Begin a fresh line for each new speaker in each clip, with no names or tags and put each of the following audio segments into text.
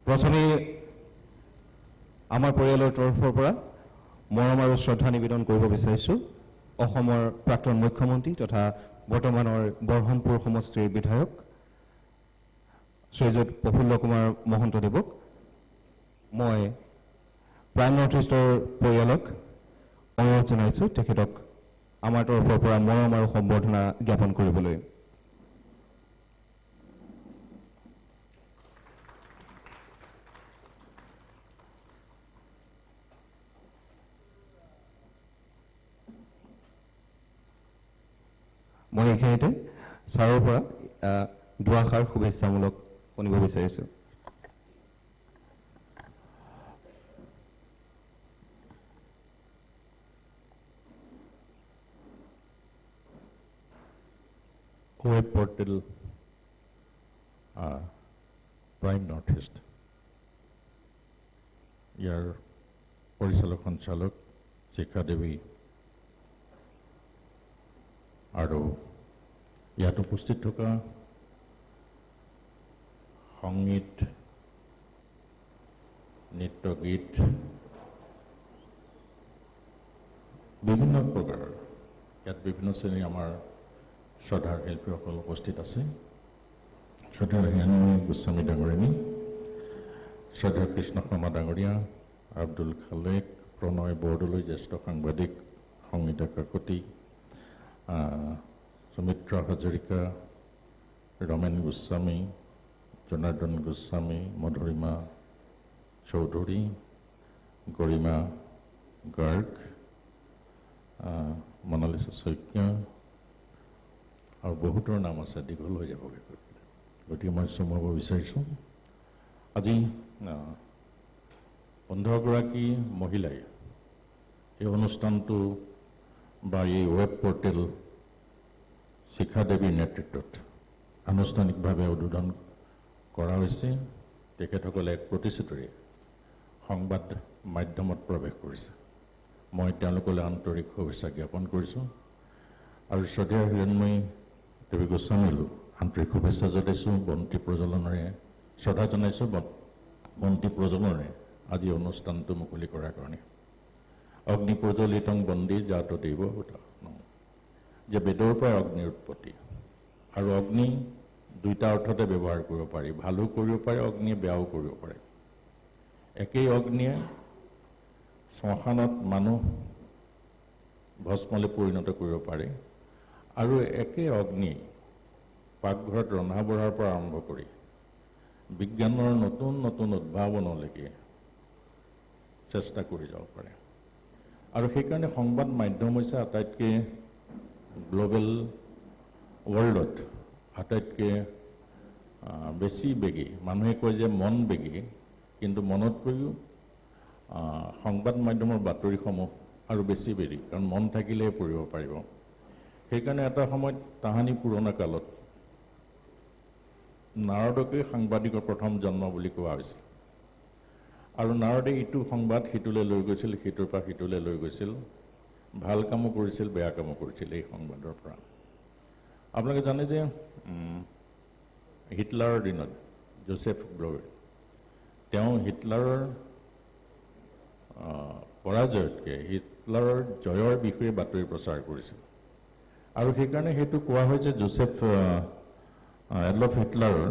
প্ৰথমে আমাৰ পৰিয়ালৰ তৰফৰ পৰা মৰম আৰু শ্ৰদ্ধা নিবেদন কৰিব বিচাৰিছোঁ অসমৰ প্ৰাক্তন মুখ্যমন্ত্ৰী তথা বৰ্তমানৰ বৰহমপুৰ সমষ্টিৰ বিধায়ক শ্ৰীযুত প্ৰফুল্ল কুমাৰ মহন্তদেৱক। মই প্ৰাইম নৰ্থ ইষ্টৰ পৰিয়ালক অনুৰোধ জনাইছোঁ তেখেতক আমাৰ তৰফৰ পৰা মৰম আৰু সম্বৰ্ধনা জ্ঞাপন কৰিবলৈ। মই এইখিনিতে ছাৰৰ পৰা দুআষাৰ শুভেচ্ছামূলক শুনিব বিচাৰিছোঁ।
Web portal Prime North East ইয়াৰ পৰিচালক সঞ্চালক শিখা দেৱী আৰু ইয়াত উপস্থিত থকা সংগীত নৃত্য গীত বিভিন্ন প্ৰকাৰৰ ইয়াত বিভিন্ন শ্ৰেণীৰ আমাৰ শ্ৰদ্ধাৰ শিল্পীসকল উপস্থিত আছে। শ্ৰদ্ধা হিৰাণময়ী গোস্বামী ডাঙৰীয়ানী, শ্ৰদ্ধা কৃষ্ণ শৰ্মা ডাঙৰীয়া, আব্দুল খালেক, প্ৰণয় বৰদলৈ জ্যেষ্ঠ সাংবাদিক, সংগীতা কাকতি, সুমিত্ৰা হাজৰিকা, ৰমেন গোস্বামী, জনাৰ্দন গোস্বামী, মধুৰিমা চৌধুৰী, গৰিমা গাৰ্গ, মনালিছা শইকীয়া আৰু বহুতৰ নাম আছে, দীঘল হৈ যাবগৈ। গতিকে মই চমুৱাব বিচাৰিছোঁ আজি 15গৰাকী মহিলাই এই অনুষ্ঠানটো বা এই ৱেব পৰ্টেল শিখা দেৱীৰ নেতৃত্বত আনুষ্ঠানিকভাৱে উদ্বোধন কৰা হৈছে। তেখেতসকলে এক প্ৰতিশ্ৰুতিৰে সংবাদ মাধ্যমত প্ৰৱেশ কৰিছে। মই তেওঁলোকলৈ আন্তৰিক শুভেচ্ছা জ্ঞাপন কৰিছোঁ আৰু শ্ৰদ্ধেয় হিৰণময়ী দেৱী গোস্বামীলৈ আন্তৰিক শুভেচ্ছা জনাইছোঁ। বন্তি প্ৰজ্বলনেৰে শ্ৰদ্ধা জনাইছোঁ বন্তি প্ৰজ্বলনেৰে আজি অনুষ্ঠানটো মুকলি কৰাৰ কাৰণে। অগ্নি প্ৰজ্বলিতং বন্দী জাত দেৱ যে বেদৰ পৰা অগ্নিৰ উৎপত্তি আৰু অগ্নি দুইটা অৰ্থতে ব্যৱহাৰ কৰিব পাৰি, ভালো কৰিব পাৰে, অগ্নিয়ে বেয়াও কৰিব পাৰে। একেই অগ্নিয়ে শ্মশানত মানুহ ভস্মলৈ পৰিণত কৰিব পাৰে আৰু একে অগ্নি পাকঘৰত ৰন্ধা বঢ়াৰ পৰা আৰম্ভ কৰি বিজ্ঞানৰ নতুন নতুন উদ্ভাৱনলৈকে চেষ্টা কৰি যাব পাৰে। আৰু সেইকাৰণে সংবাদ মাধ্যম হৈছে আটাইতকৈ গ্ল'বেল ৱৰ্ল্ডত আটাইতকৈ বেছি বেগী। মানুহে কয় যে মন বেগী, কিন্তু মনতকৈও সংবাদ মাধ্যমৰ বাতৰিসমূহ আৰু বেছি বেগী, কাৰণ মন থাকিলেহে পঢ়িব পাৰিব। সেইকাৰণে এটা সময়ত তাহানি পুৰণা কালত নাৰদকে সাংবাদিকৰ প্ৰথম জন্ম বুলি কোৱা হৈছিল। আৰু নাৰদে ইটো সংবাদ সিটোলৈ লৈ গৈছিল, সিটোৰ পৰা সিটোলৈ লৈ গৈছিল, ভাল কামো কৰিছিল, বেয়া কামো কৰিছিল এই সংবাদৰ পৰা। আপোনালোকে জানে যে হিটলাৰৰ দিনত জোচেফ গ্ল'বেল তেওঁ হিটলাৰৰ পৰাজয়তকৈ হিটলাৰৰ জয়ৰ বিষয়ে বাতৰি প্ৰচাৰ কৰিছিল। আৰু সেইকাৰণে সেইটো কোৱা হয় যে এডলফ হিটলাৰৰ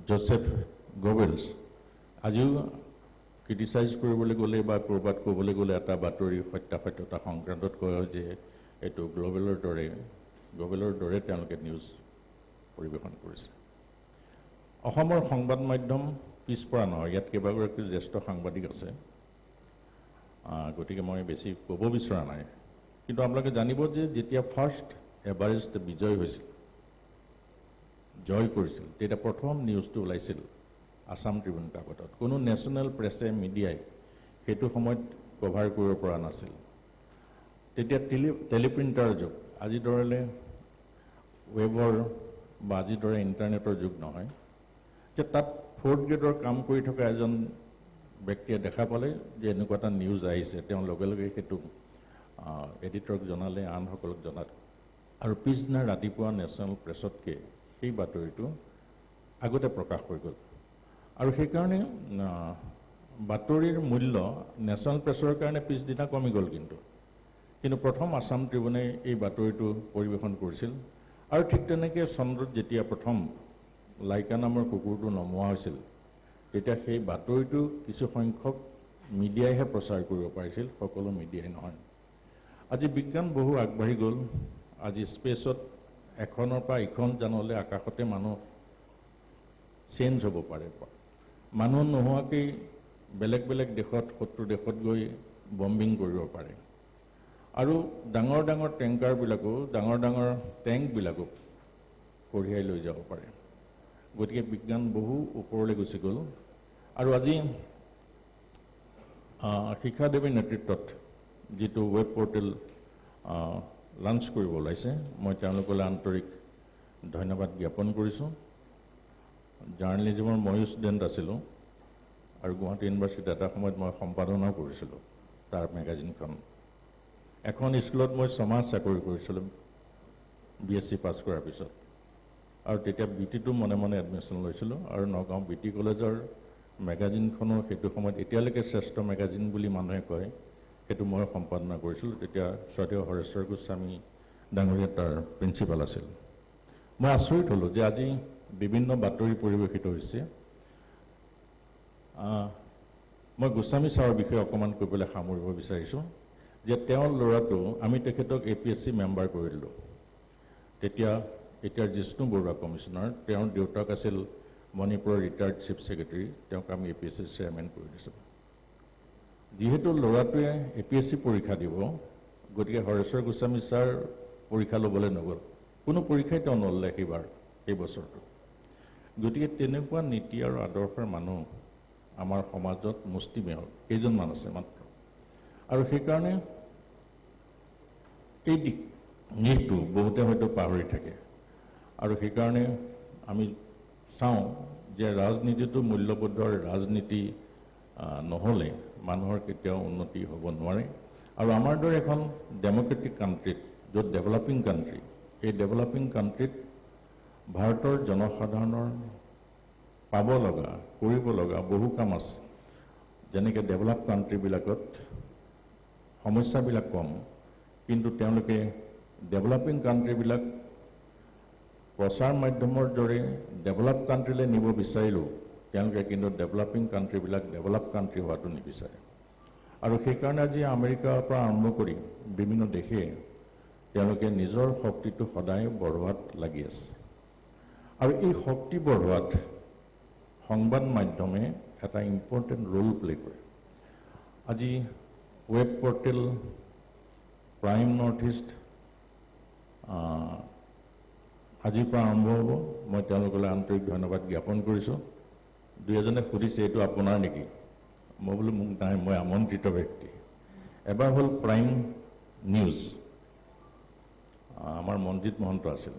জোচেফ গোবেলছ আজিও ক্ৰিটিচাইজ কৰিবলৈ গ'লে বা ক'ৰবাত ক'বলৈ গ'লে এটা বাতৰি সত্যাসত্যতা সংক্ৰান্তত কয় যে এইটো গ্ল'বেলৰ দৰে তেওঁলোকে নিউজ পৰিৱেশন কৰিছে। অসমৰ সংবাদ মাধ্যম পিছপৰা নহয়, ইয়াত কেইবাগৰাকী জ্যেষ্ঠ সাংবাদিক আছে, গতিকে মই বেছি ক'ব বিচৰা নাই। কিন্তু আপোনালোকে জানিব যে যেতিয়া ফাৰ্ষ্ট এভাৰেষ্ট বিজয় হৈছিল, জয় কৰিছিল, তেতিয়া প্ৰথম নিউজটো ওলাইছিল আছাম ট্ৰিবিউন কাকতত। কোনো নেশ্যনেল প্ৰেছে মিডিয়াই সেইটো সময়ত কভাৰ কৰিব পৰা নাছিল। তেতিয়া টেলিপ্ৰিণ্টাৰ যুগ, আজিৰ দৰে ৱেবৰ বা আজিৰ দৰে ইণ্টাৰনেটৰ যুগ নহয়, যে তাত 4th গ্ৰেডৰ কাম কৰি থকা এজন ব্যক্তিয়ে দেখা পালে যে এনেকুৱা এটা নিউজ আহিছে, তেওঁ লগে লগে সেইটো এডিটৰক জনালে, আনসকলক জনালে, আৰু পিছদিনা ৰাতিপুৱা নেশ্যনেল প্ৰেছতকৈ সেই বাতৰিটো আগতে প্ৰকাশ হৈ গ'ল। আৰু সেইকাৰণে বাতৰিৰ মূল্য নেশ্যনেল প্ৰেছৰ কাৰণে পিছদিনা কমি গ'ল কিন্তু প্ৰথম আছাম ট্ৰিবিউনে এই বাতৰিটো পৰিৱেশন কৰিছিল আৰু ঠিক তেনেকৈ চন্দ্ৰত যেতিয়া প্ৰথম লাইকা নামৰ কুকুৰটো নমোৱা হৈছিল তেতিয়া সেই বাতৰিটো কিছু সংখ্যক মিডিয়াইহে প্ৰচাৰ কৰিব পাৰিছিল সকলো মিডিয়াই নহয় আজি বিজ্ঞান বহু আগবাঢ়ি গ'ল আজি স্পেচত এখনৰ পৰা ইখন জানলৈ আকাশতে মানুহ চেঞ্জ হ'ব পাৰে মানুহ নোহোৱাকৈ বেলেগ বেলেগ দেশত শত্ৰু দেশত গৈ বম্বিং কৰিব পাৰে আৰু ডাঙৰ ডাঙৰ টেংকাৰবিলাকো ডাঙৰ ডাঙৰ টেংকবিলাকো কঢ়িয়াই লৈ যাব পাৰে গতিকে বিজ্ঞান বহু ওপৰলৈ গুচি গ'ল আৰু আজি শিখা দেৱীৰ নেতৃত্বত যিটো ৱেব পৰ্টেল লঞ্চ কৰিব ওলাইছে মই তেওঁলোকলৈ আন্তৰিক ধন্যবাদ জ্ঞাপন কৰিছোঁ জাৰ্নেলিজমৰ ময়ো ষ্টুডেণ্ট আছিলোঁ আৰু গুৱাহাটী ইউনিভাৰ্চিটিত এটা সময়ত মই সম্পাদনাও কৰিছিলোঁ তাৰ মেগাজিনখন এখন স্কুলত মই 6 মাহ চাকৰি কৰিছিলোঁ BSc পাছ কৰাৰ পিছত আৰু তেতিয়া BTটো মনে মনে এডমিশ্যন লৈছিলোঁ আৰু নগাঁও BT কলেজৰ মেগাজিনখনৰ সেইটো সময়ত এতিয়ালৈকে শ্ৰেষ্ঠ মেগাজিন বুলি মানুহে কয় সেইটো মই সম্পাদনা কৰিছিলোঁ তেতিয়া স্বদেৱ হৰেশ্বৰ গোস্বামী ডাঙৰীয়া তাৰ প্ৰিন্সিপাল আছিল মই আচৰিত হ'লোঁ যে আজি বিভিন্ন বাতৰি পৰিৱেশিত হৈছে মই গোস্বামী ছাৰৰ বিষয়ে অকণমান ক'বলৈ সামৰিব বিচাৰিছোঁ যে তেওঁৰ ল'ৰাটো আমি তেখেতক APSC মেম্বাৰ কৰিলোঁ তেতিয়া এতিয়াৰ জিষ্ণু বৰুৱা কমিশ্যনাৰ তেওঁৰ দেউতাক আছিল মণিপুৰৰ ৰিটায়াৰ্ড চিফ ছেক্ৰেটাৰী তেওঁক আমি APSC চেয়াৰমেন কৰি দিছোঁ যিহেতু ল'ৰাটোৱে APSC পৰীক্ষা দিব গতিকে হৰেশ্বৰ গোস্বামী ছাৰ পৰীক্ষা ল'বলৈ নগ'ল কোনো পৰীক্ষাই তেওঁ নললে সেই বছৰটো গতিকে তেনেকুৱা নীতি আৰু আদৰ্শৰ মানুহ আমাৰ সমাজত মুষ্টিমেয় কেইজনমান আছে মাত্ৰ আৰু সেইকাৰণে এই দিশটো বহুতে হয়তো পাহৰি থাকে আৰু সেইকাৰণে আমি চাওঁ যে ৰাজনীতিটো মূল্যবোধৰ ৰাজনীতি নহ'লে মানুহৰ কেতিয়াও উন্নতি হ'ব নোৱাৰে আৰু আমাৰ দৰে এখন ডেম'ক্ৰেটিক কাণ্ট্ৰিত য'ত ডেভেলপিং কাণ্ট্ৰি এই ডেভেলপিং কাণ্ট্ৰিত ভাৰতৰ জনসাধাৰণৰ পাব লগা কৰিব লগা বহু কাম আছে যেনেকৈ ডেভেলপ কাণ্ট্ৰিবিলাকত সমস্যাবিলাক কম কিন্তু তেওঁলোকে ডেভেলপিং কাণ্ট্ৰিবিলাক প্ৰচাৰ মাধ্যমৰ দৰে ডেভেলপ কাণ্ট্ৰিলৈ নিব বিচাৰিলেও তেওঁলোকে কিন্তু ডেভেলপিং কাণ্ট্ৰিবিলাক ডেভেলপ কাণ্ট্ৰি হোৱাটো নিবিচাৰে আৰু সেইকাৰণে আজি আমেৰিকাৰ পৰা আৰম্ভ কৰি বিভিন্ন দেশে তেওঁলোকে নিজৰ শক্তিটো সদায় বঢ়োৱাত লাগি আছে আৰু এই শক্তি বঢ়োৱাত সংবাদ মাধ্যমে এটা ইম্পৰ্টেণ্ট ৰোল প্লে কৰে আজি web portal Prime North east আজিৰ পৰা আৰম্ভ হ'ব মই তেওঁলোকলৈ আন্তৰিক ধন্যবাদ জ্ঞাপন কৰিছোঁ দুই এজনে সুধিছে এইটো আপোনাৰ নেকি মই বোলো মোক নাই মই আমন্ত্ৰিত ব্যক্তি এবাৰ হ'ল প্ৰাইম নিউজ আমাৰ মনজিত মহন্ত আছিল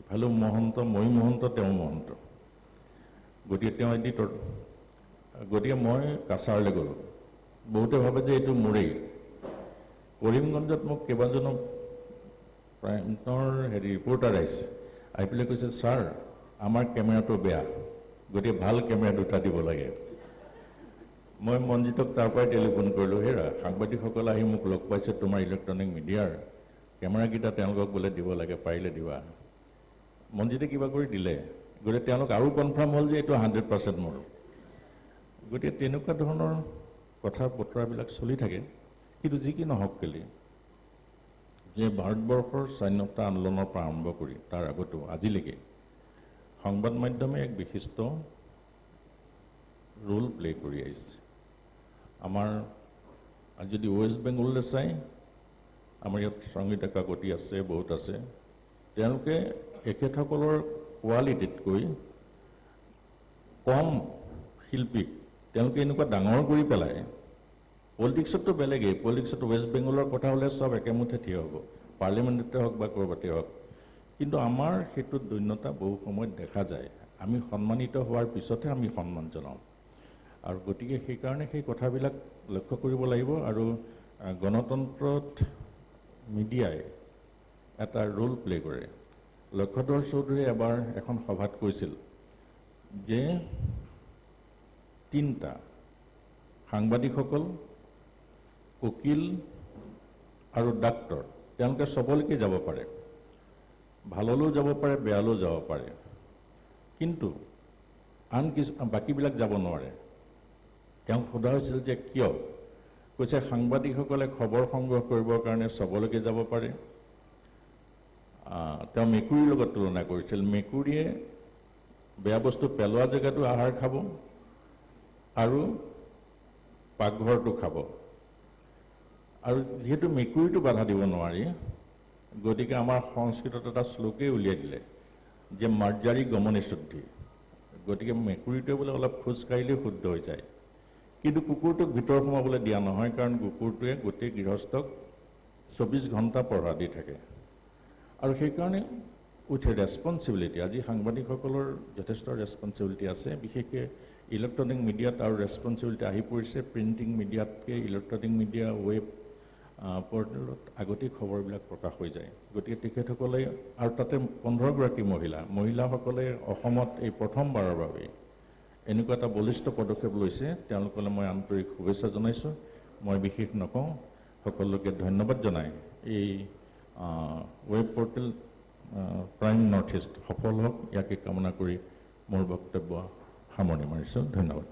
ইফালেও মহন্ত ময়ো মহন্ত তেওঁ মহন্ত গতিকে তেওঁ এডিটৰ গতিকে মই কাছাৰলৈ গ'লোঁ বহুতে ভাবে যে এইটো মোৰেই কৰিমগঞ্জত মোক কেইবাজনো প্ৰাইমৰ ৰিপৰ্টাৰ আহিছে আহি পেলাই কৈছে ছাৰ আমাৰ কেমেৰাটো বেয়া গতিকে ভাল কেমেৰা দুটা দিব লাগে মই মনজিতক তাৰ পৰাই টেলিফোন কৰিলোঁ হেৰা সাংবাদিকসকল আহি মোক লগ পাইছে তোমাৰ ইলেক্ট্ৰনিক মিডিয়াৰ কেমেৰাকেইটা তেওঁলোকক বোলে দিব লাগে পাৰিলে দিবা মনজিতে কিবা কৰি দিলে গতিকে তেওঁলোক আৰু কনফাৰ্ম হ'ল যে এইটো 100% মোৰ গতিকে তেনেকুৱা ধৰণৰ কথা বতৰাবিলাক চলি থাকে কিন্তু যি কি নহওক কেলে যে ভাৰতবৰ্ষৰ স্বাধীনতা আন্দোলনৰ পৰা আৰম্ভ কৰি তাৰ আগতো আজিলৈকে সংবাদ মাধ্যমে এক বিশিষ্ট ৰোল প্লে কৰি আহিছে আমাৰ যদি ৱেষ্ট বেংগললৈ চাই আমাৰ ইয়াত সংগীতা কাকতি আছে বহুত আছে তেওঁলোকে এখেতসকলৰ কোৱালিটিতকৈ কম শিল্পীক তেওঁলোকে এনেকুৱা ডাঙৰ কৰি পেলাই পলিটিক্সতো বেলেগেই পলিটিক্সত ৱেষ্ট বেংগলৰ কথা হ'লে চব একেমুঠে থিয় হ'ব পাৰ্লিমেণ্টতে হওক বা ক'ৰবাতে হওক কিন্তু আমাৰ সেইটো দৈন্যতা বহু সময়ত দেখা যায় আমি সন্মানিত হোৱাৰ পিছতহে আমি সন্মান জনাওঁ আৰু গতিকে সেইকাৰণে সেই কথাবিলাক লক্ষ্য কৰিব লাগিব আৰু গণতন্ত্ৰত মিডিয়াই এটা ৰোল প্লে কৰে লক্ষ্যধৰ চৌধুৰীয়ে এবাৰ এখন সভাত কৈছিল যে তিনিটা সাংবাদিকসকল, উকিল আৰু ডাক্তৰ, তেওঁলোকে চবলৈকে যাব পাৰে, ভাললৈও যাব পাৰে, বেয়ালৈও যাব পাৰে, কিন্তু আন বাকীবিলাক যাব নোৱাৰে। তেওঁক সোধা হৈছিল যে কিয়? কৈছে সাংবাদিকসকলে খবৰ সংগ্ৰহ কৰিবৰ কাৰণে চবলৈকে যাব পাৰে। তেওঁ মেকুৰীৰ লগত তুলনা কৰিছিল। মেকুৰীয়ে বেয়া বস্তু পেলোৱা জেগাটো আহাৰ খাব আৰু পাকঘৰটো খাব, আৰু যিহেতু মেকুৰীটো বাধা দিব নোৱাৰি, গতিকে আমাৰ সংস্কৃতত এটা শ্লোকেই উলিয়াই দিলে যে মাৰ্জাৰী গমনে শুদ্ধি। গতিকে মেকুৰীটোৱে বোলে অলপ খোজ কাঢ়িলেই শুদ্ধ হৈ যায়, কিন্তু কুকুৰটোক ভিতৰ সোমাবলৈ দিয়া নহয়, কাৰণ কুকুৰটোৱে গোটেই গৃহস্থক 24 ঘণ্টা পহৰা দি থাকে। আৰু সেইকাৰণে উইথ ৰেছপনচিবিলিটি, আজি সাংবাদিকসকলৰ যথেষ্ট ৰেছপনচিবিলিটি আছে, বিশেষকৈ ইলেক্ট্ৰনিক মিডিয়াত আৰু ৰেছপনচিবিলিটি আহি পৰিছে। প্ৰিণ্টিং মিডিয়াতকৈ ইলেক্ট্ৰনিক মিডিয়া, ৱেব পৰ্টেলত আগতেই খবৰবিলাক প্ৰকাশ হৈ যায়। গতিকে তেখেতসকলে, আৰু তাতে 15 গৰাকী মহিলাসকলে অসমত এই প্ৰথমবাৰৰ বাবে এনেকুৱা এটা বলিষ্ঠ পদক্ষেপ লৈছে। তেওঁলোকলৈ মই আন্তৰিক শুভেচ্ছা জনাইছোঁ। মই বিশেষ নকওঁ, সকলোকে ধন্যবাদ জনাই এই web portal Prime North east সফল হওক, ইয়াকে কামনা কৰি মোৰ বক্তব্য সামৰণি মাৰিছোঁ। ধন্যবাদ।